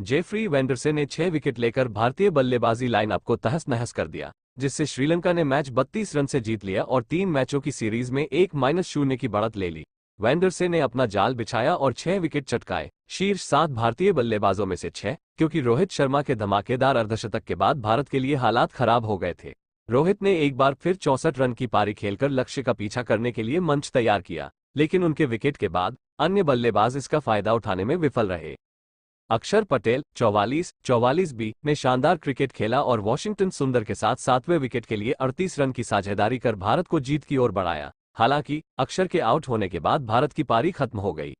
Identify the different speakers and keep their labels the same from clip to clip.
Speaker 1: Jefri Vandersay ने 6 wicket लेकर भारतीय बल्लेबाजी लाइनअप को तहस-नहस कर दिया, जिससे श्रीलंका ने मैच 32 रन से जीत लिया और 3 मैचों की सीरीज में 1-0 की बढ़त ले ली। वेंडरसे ने अपना जाल बिछाया और 6 विकेट चटकाए। शीर्ष 7 भारतीय बल्लेबाजों में से 6, क्योंकि रोहित शर्मा के धमाकेदार अर्धशतक के बाद भारत के लिए हालात खराब हो गए थे। रोहित ने एक बार फिर 64 रन की पारी खेलकर लक्ष्य का पीछा करने के लिए मंच तैयार किया, लेकिन उनके विकेट के बाद अन्य बल्लेबाज इसका फायदा उठाने में विफल रहे। अक्षर पटेल 44 बी ने शानदार क्रिकेट खेला और वॉशिंगटन सुंदर के साथ 7वें विकेट के लिए 38 रन की साझेदारी कर भारत को जीत की ओर बढ़ाया। हालांकि अक्षर के आउट होने के बाद भारत की पारी खत्म हो गई।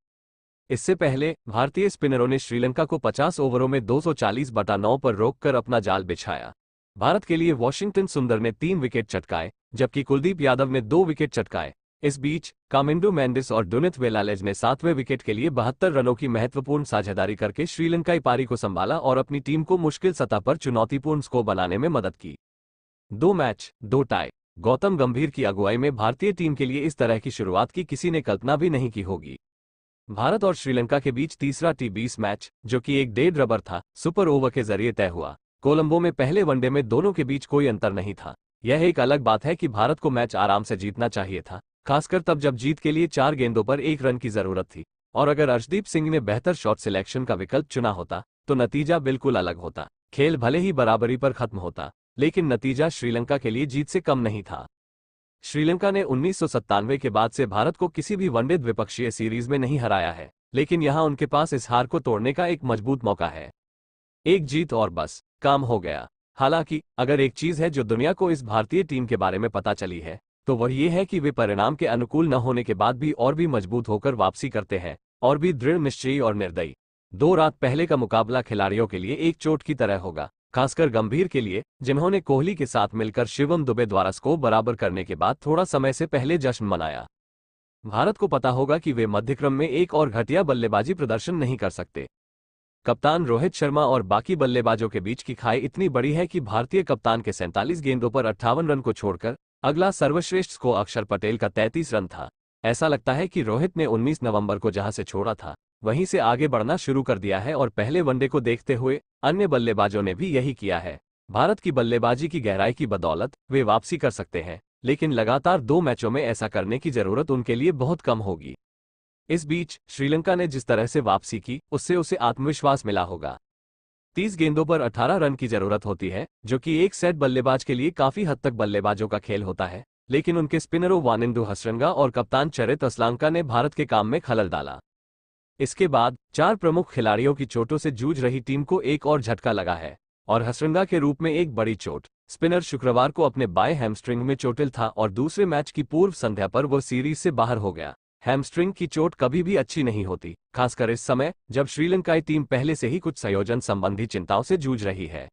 Speaker 1: इससे पहले भारतीय स्पिनरों ने श्रीलंका को 50 ओवरों में 240/9 पर रोककर अपना जाल बिछाया। भारत के लिए वॉशिंगटन सुंदर ने 3 विकेट चटकाए, जबकि कुलदीप यादव ने 2 विकेट चटकाए। इस बीच कामिंडो मेंडिस और डुनित वेलालेज ने 7वें विकेट के लिए 72 रनों की महत्वपूर्ण साझेदारी करके श्रीलंकाई पारी को संभाला और अपनी टीम को मुश्किल सतह पर चुनौतीपूर्ण स्कोर बनाने में मदद की। 2 मैच 2 टाई। गौतम गंभीर की अगुवाई में भारतीय टीम के लिए इस तरह की शुरुआत की किसी ने कल्पना भी नहीं की होगी। भारत और श्रीलंका के बीच तीसरा T20 मैच, जो कि एक डेड रबर था, सुपर ओवर के जरिए तय हुआ। कोलंबो में पहले वनडे में दोनों के बीच कोई अंतर नहीं था। यह एक अलग बात है कि भारत को मैच आराम से जीतना चाहिए था, खासकर तब जब जीत के लिए 4 गेंदों पर 1 रन की जरूरत थी। और अगर अर्शदीप सिंह ने बेहतर शॉट सिलेक्शन का विकल्प चुना होता तो नतीजा बिल्कुल अलग होता। खेल भले ही बराबरी पर खत्म होता, लेकिन नतीजा श्रीलंका के लिए जीत से कम नहीं था। श्रीलंका ने 1997 के बाद से भारत को किसी भी वनडे द्विपक्षीय सीरीज में नहीं हराया है, लेकिन यहां उनके पास इस हार को तोड़ने का एक मजबूत मौका है। एक जीत और बस काम हो गया। हालांकि अगर एक चीज है जो दुनिया को इस भारतीय टीम के बारे में पता चली है, तो वह ये है कि वे परिणाम के अनुकूल न होने के बाद भी और भी मजबूत होकर वापसी करते हैं, और भी दृढ़ निश्चयी और निर्दयी। 2 रात पहले का मुकाबला खिलाड़ियों के लिए एक चोट की तरह होगा, खासकर गंभीर के लिए, जिन्होंने कोहली के साथ मिलकर शिवम दुबे द्वारा स्कोर बराबर करने के बाद थोड़ा समय से पहले जश्न मनाया। भारत को पता होगा कि वे मध्यक्रम में एक और घटिया बल्लेबाजी प्रदर्शन नहीं कर सकते। कप्तान रोहित शर्मा और बाकी बल्लेबाजों के बीच की खाई इतनी बड़ी है कि भारतीय कप्तान के 47 गेंदों पर 58 रन को छोड़कर अगला सर्वश्रेष्ठ स्कोर अक्षर पटेल का 33 रन था। ऐसा लगता है कि रोहित ने 19 नवंबर को जहां से छोड़ा था, वहीं से आगे बढ़ना शुरू कर दिया है और पहले वनडे को देखते हुए अन्य बल्लेबाजों ने भी यही किया है। भारत की बल्लेबाजी की गहराई की बदौलत वे वापसी कर सकते हैं, लेकिन लगातार 2 मैचों में ऐसा करने की जरूरत उनके लिए बहुत कम होगी। इस बीच श्रीलंका ने जिस तरह से वापसी की, उससे उसे आत्मविश्वास मिला होगा। 30 गेंदों पर 18 रन की जरूरत होती है, जो कि एक सेट बल्लेबाज के लिए काफी हद तक बल्लेबाजों का खेल होता है, लेकिन उनके स्पिनरों वानिंदु हसरंगा और कप्तान चरित असलांका ने भारत के काम में खलल डाला। इसके बाद 4 प्रमुख खिलाड़ियों की चोटों से जूझ रही टीम को एक और झटका लगा है, और हसरंगा के रूप में एक बड़ी चोट। स्पिनर शुक्रवार को अपने बाएं हैमस्ट्रिंग में चोटिल था और दूसरे मैच की पूर्व संध्या पर वो सीरीज से बाहर हो गया। हैमस्ट्रिंग की चोट कभी भी अच्छी नहीं होती, खासकर इस समय जब श्रीलंकाई टीम पहले से ही कुछ संयोजन संबंधी चिंताओं से जूझ रही है।